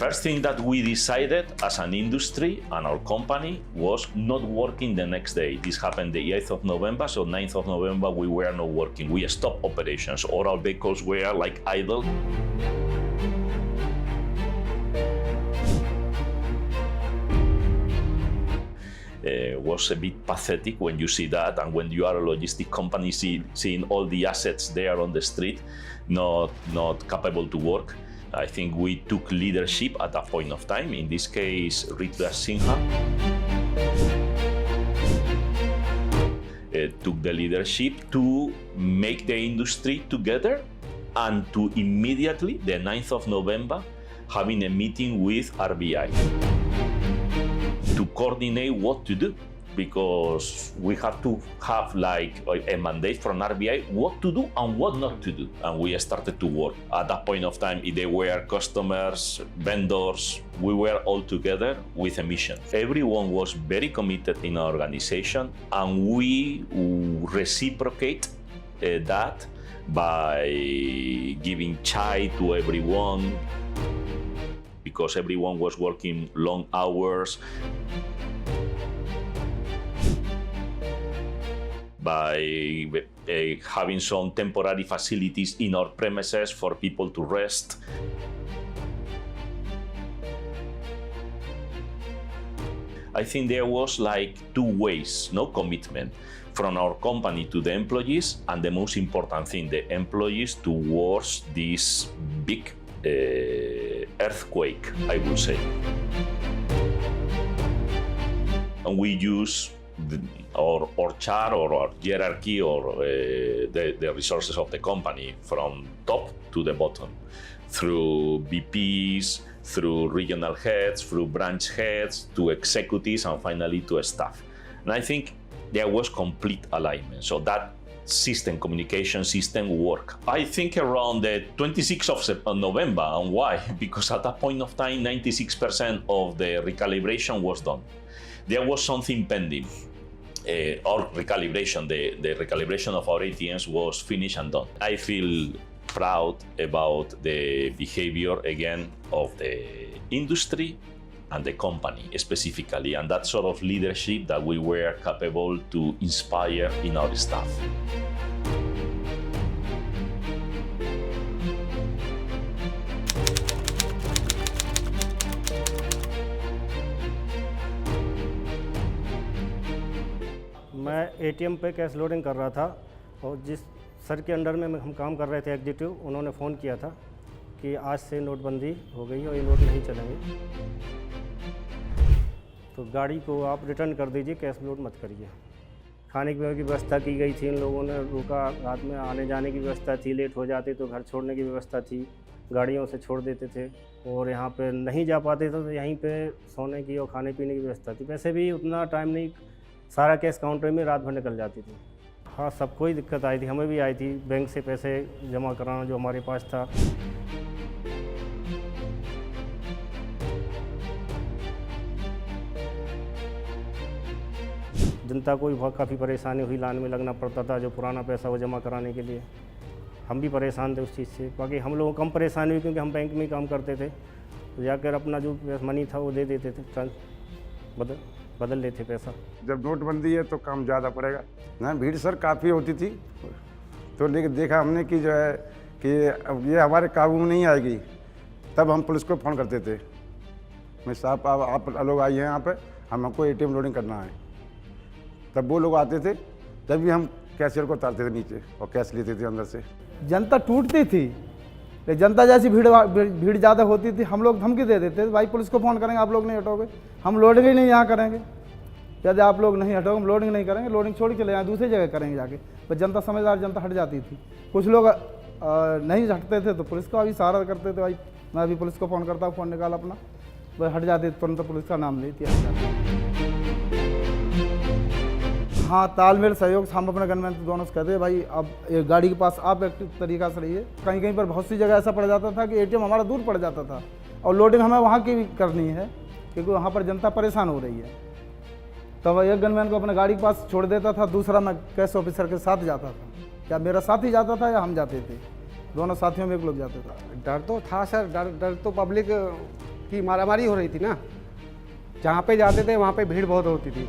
first thing that we decided as an industry and our company was not working the next day. This happened the 8th of November, so 9th of November we were not working. We stopped operations. All our vehicles were like idle. Was a bit pathetic when you see that, and when you are a logistic company seeing all the assets there on the street not capable to work. I think we took leadership at that point of time. In this case, Ritvik Sinha took the leadership to make the industry together and to immediately, the 9th of November, having a meeting with RBI to coordinate what to do, because we have to have like a mandate from RBI what to do and what not to do. And we started to work. At that point of time, they were customers, vendors, we were all together with a mission. Everyone was very committed in our organization, and we reciprocate that by giving chai to everyone, because everyone was working long hours, by having some temporary facilities in our premises for people to rest. I think there was like two ways, no commitment from our company to the employees, and the most important thing, the employees towards this big earthquake, I would say. And we use our chart or our hierarchy or the resources of the company from top to the bottom, through VPs, through regional heads, through branch heads, to executives, and finally to staff. And I think there was complete alignment. So that communication system work. I think around the 26th of November. And why? Because at that point of time, 96% of the recalibration was done. There was something pending. Our recalibration, the recalibration of our ATMs was finished and done. I feel proud about the behavior, again, of the industry and the company specifically, and that sort of leadership that we were capable to inspire in our staff. मैं ATM पे cash loading कर रहा था, और जिस sir के under में हम काम कर रहे थे एग्जीक्यूटिव, उन्होंने फ़ोन किया था कि आज से नोटबंदी हो गई और ये नोट नहीं चलेंगे, तो गाड़ी को आप रिटर्न कर दीजिए, कैश लोड मत करिए। खाने पीने की व्यवस्था की गई थी, इन लोगों ने रुका, रात में आने जाने की व्यवस्था थी, लेट हो जाते तो घर छोड़ने की व्यवस्था थी, गाड़ियों से छोड़ देते थे, और यहाँ पे नहीं जा पाते थे तो यहीं पे सोने की और खाने पीने की व्यवस्था थी। वैसे भी उतना टाइम नहीं, सारा कैश काउंटर में रात भर निकल जाती थी। हाँ, सबको ही दिक्कत आई थी, हमें भी आई थी, बैंक से पैसे जमा कराना जो हमारे पास था। जनता को भी काफ़ी परेशानी हुई, लाइन में लगना पड़ता था, जो पुराना पैसा वो जमा कराने के लिए। हम भी परेशान थे उस चीज़ से। बाकी हम लोगों को कम परेशानी हुई क्योंकि हम बैंक में ही काम करते थे, तो जाकर अपना जो मनी था वो दे देते थे, बदल लेते पैसा। जब नोटबंदी है तो काम ज़्यादा पड़ेगा ना, भीड़ सर काफ़ी होती थी, तो लेकिन देखा हमने कि जो है कि अब ये हमारे काबू में नहीं आएगी, तब हम पुलिस को फ़ोन करते थे, मैं साहब आप लोग आइए यहाँ पे, हमको एटीएम लोडिंग करना है। तब वो लोग आते थे, तब भी हम कैशियर को उतारते थे नीचे और कैश लेते थे अंदर से। जनता टूटती थी, लेकिन जनता जैसी भीड़ ज़्यादा होती थी, हम लोग धमकी दे देते थे, भाई पुलिस को फ़ोन करेंगे, आप लोग नहीं हटोगे, हम लोडिंग ही नहीं यहाँ करेंगे, यदि आप लोग नहीं हटोगे हम लोडिंग नहीं करेंगे, लोडिंग छोड़ के चले जाएँ, दूसरी जगह करेंगे जाके। पर जनता समझदार, जनता हट जाती थी। कुछ लोग नहीं हटते थे तो पुलिस का भी सहारा करते थे, भाई मैं अभी पुलिस को फ़ोन करता हूँ, फ़ोन निकाल अपना, वह हट जाते, तुरंत पुलिस का नाम लेती है। हाँ, तालमेल सहयोग हम अपने गनमैन दोनों से कहते हैं, भाई अब एक गाड़ी के पास आप एक्टिव तरीका से रहिए। कहीं कहीं पर बहुत सी जगह ऐसा पड़ जाता था कि एटीएम हमारा दूर पड़ जाता था, और लोडिंग हमें वहाँ की भी करनी है क्योंकि वहाँ पर जनता परेशान हो रही है। तब एक गनमैन को अपने गाड़ी के पास छोड़ देता था, दूसरा मैं कैश ऑफिसर के साथ जाता था, या मेरा साथी जाता था या हम जाते थे, दोनों साथियों में एक लोग जाते थे। डर तो था सर, डर तो पब्लिक की मारामारी हो रही थी ना, जहाँ पे जाते थे वहाँ पे भीड़ बहुत होती थी।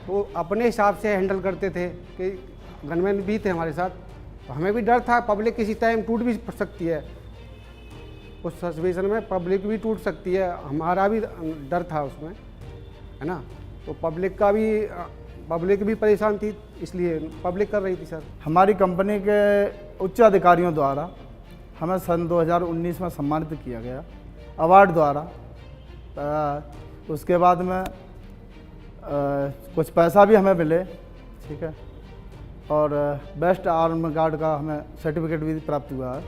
तो अपने हिसाब से हैंडल करते थे कि गनमैन भी थे हमारे साथ, तो हमें भी डर था पब्लिक किसी टाइम टूट भी सकती है, उस सिचुएशन में पब्लिक भी टूट सकती है, हमारा भी डर था उसमें, है ना। तो पब्लिक भी परेशान थी, इसलिए पब्लिक कर रही थी सर। हमारी कंपनी के उच्च अधिकारियों द्वारा हमें सन 2019 में सम्मानित किया गया अवार्ड द्वारा। उसके बाद में कुछ पैसा भी हमें मिले, ठीक है, और बेस्ट आर्म गार्ड का हमें सर्टिफिकेट भी प्राप्त हुआ है।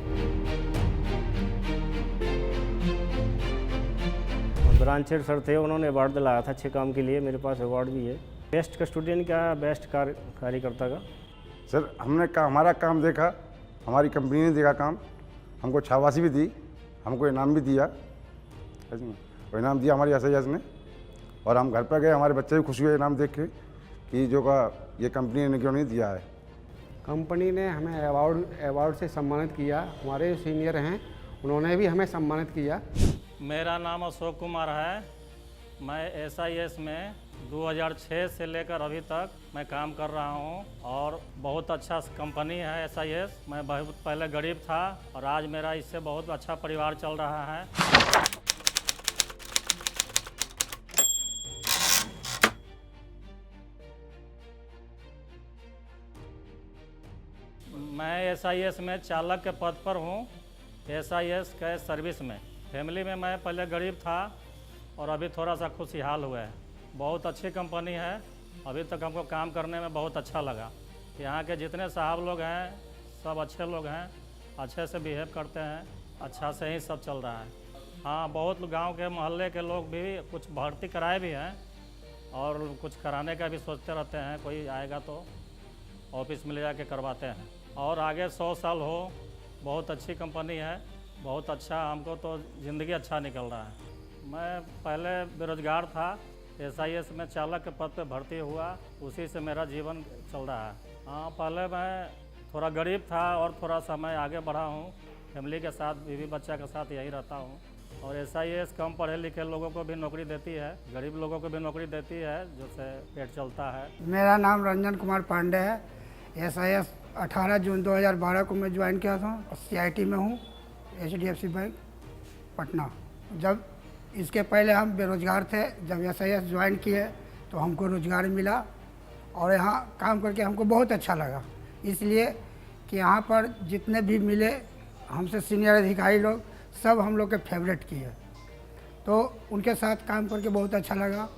ब्रांचेड सर थे, उन्होंने अवार्ड दिलाया था अच्छे काम के लिए, मेरे पास अवार्ड भी है। बेस्ट कस्टोडियन का, बेस्ट कार्यकर्ता का। सर हमने हमारा काम देखा, हमारी कंपनी ने देखा काम, हमको शाबाशी भी दी, हमको इनाम भी दिया, वो इनाम दिया हमारी SIS ने, और हम घर पर गए, हमारे बच्चे भी खुश हुए इनाम देख के कि जो का ये कंपनी ने क्यों नहीं दिया है। कंपनी ने हमें अवार्ड से सम्मानित किया, हमारे सीनियर हैं उन्होंने भी हमें सम्मानित किया। मेरा नाम अशोक कुमार है। मैं SIS में 2006 से लेकर अभी तक मैं काम कर रहा हूं और बहुत अच्छा कंपनी है SIS। मैं बहुत पहले गरीब था और आज मेरा इससे बहुत अच्छा परिवार चल रहा है। मैं SIS में चालक के पद पर हूं। SIS के सर्विस में फैमिली में मैं पहले गरीब था और अभी थोड़ा सा खुशहाल हुआ है। बहुत अच्छी कंपनी है, अभी तक हमको काम करने में बहुत अच्छा लगा। यहाँ के जितने साहब लोग हैं सब अच्छे लोग हैं, अच्छे से बिहेव करते हैं, अच्छा से ही सब चल रहा है। हाँ, बहुत गांव के मोहल्ले के लोग भी कुछ भर्ती कराए भी हैं और कुछ कराने का भी सोचते रहते हैं, कोई आएगा तो ऑफिस में ले जाके करवाते हैं। और आगे 100 साल हो, बहुत अच्छी कंपनी है, बहुत अच्छा, हमको तो ज़िंदगी अच्छा निकल रहा है। मैं पहले बेरोजगार था, SIS में चालक के पद पे भर्ती हुआ, उसी से मेरा जीवन चल रहा है। हाँ, पहले मैं थोड़ा गरीब था और थोड़ा सा मैं आगे बढ़ा हूँ, फैमिली के साथ, बीवी बच्चा के साथ यही रहता हूँ। और SIS कम पढ़े लिखे लोगों को भी नौकरी देती है, गरीब लोगों को भी नौकरी देती है, जिससे पेट चलता है। मेरा नाम रंजन कुमार पांडे है। SIS 18 जून 2012 को मैं ज्वाइन किया था। CIT में हूँ, HDFC बैंक पटना। जब इसके पहले हम बेरोजगार थे, जब SIS ज्वाइन किए तो हमको रोज़गार मिला और यहाँ काम करके हमको बहुत अच्छा लगा, इसलिए कि यहाँ पर जितने भी मिले हमसे सीनियर अधिकारी लोग सब हम लोग के फेवरेट किए, तो उनके साथ काम करके बहुत अच्छा लगा।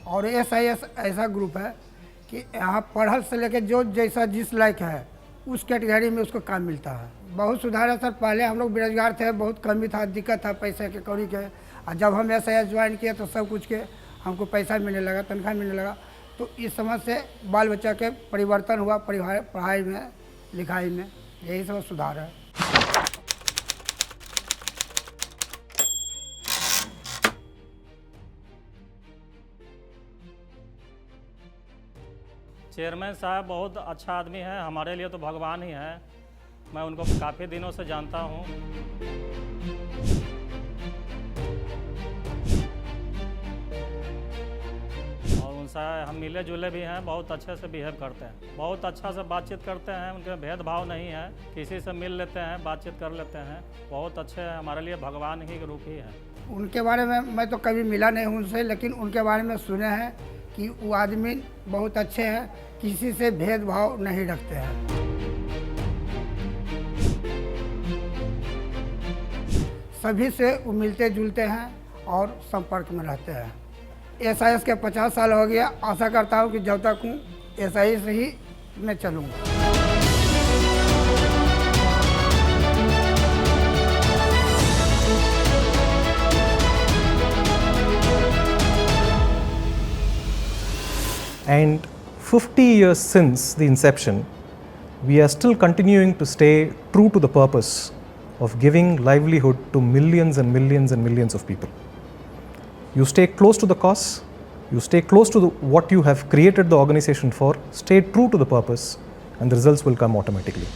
और SIS ऐसा ग्रुप है कि यहाँ पढ़ल से लेकर जो जैसा जिस लायक है उस कैटेगरी में उसको काम मिलता है। बहुत सुधार है सर। पहले हम लोग बेरोजगार थे, बहुत कमी था, दिक्कत था पैसे के, कौड़ी के, और जब हम SIS ज्वाइन किए तो सब कुछ के हमको पैसा मिलने लगा, तनख्वाह मिलने लगा। तो इस समझ से बाल बच्चा के परिवर्तन हुआ, पढ़ाई में, लिखाई में, यही सब सुधार है। चेयरमैन साहब बहुत अच्छा आदमी है, हमारे लिए तो भगवान ही है। मैं उनको काफ़ी दिनों से जानता हूँ। और उनसे हम मिले जुले भी हैं, बहुत अच्छे से बिहेव करते हैं, बहुत अच्छा से बातचीत करते हैं, उनके भेदभाव नहीं है, किसी से मिल लेते हैं, बातचीत कर लेते हैं, बहुत अच्छे हैं, हमारे लिए भगवान ही के रूप ही है। उनके बारे में मैं तो कभी मिला नहीं हूँ उनसे, लेकिन उनके बारे में सुने हैं कि वो आदमी बहुत अच्छे हैं, किसी से भेदभाव नहीं रखते हैं। सभी से वो मिलते जुलते हैं और संपर्क में रहते हैं। SIS के 50 साल हो गया, आशा करता हूँ कि जब तक हूँ SIS ही में चलूँगा। And 50 years since the inception, we are still continuing to stay true to the purpose of giving livelihood to millions and millions and millions of people. You stay close to the cause, you stay close to what you have created the organization for, stay true to the purpose, and the results will come automatically.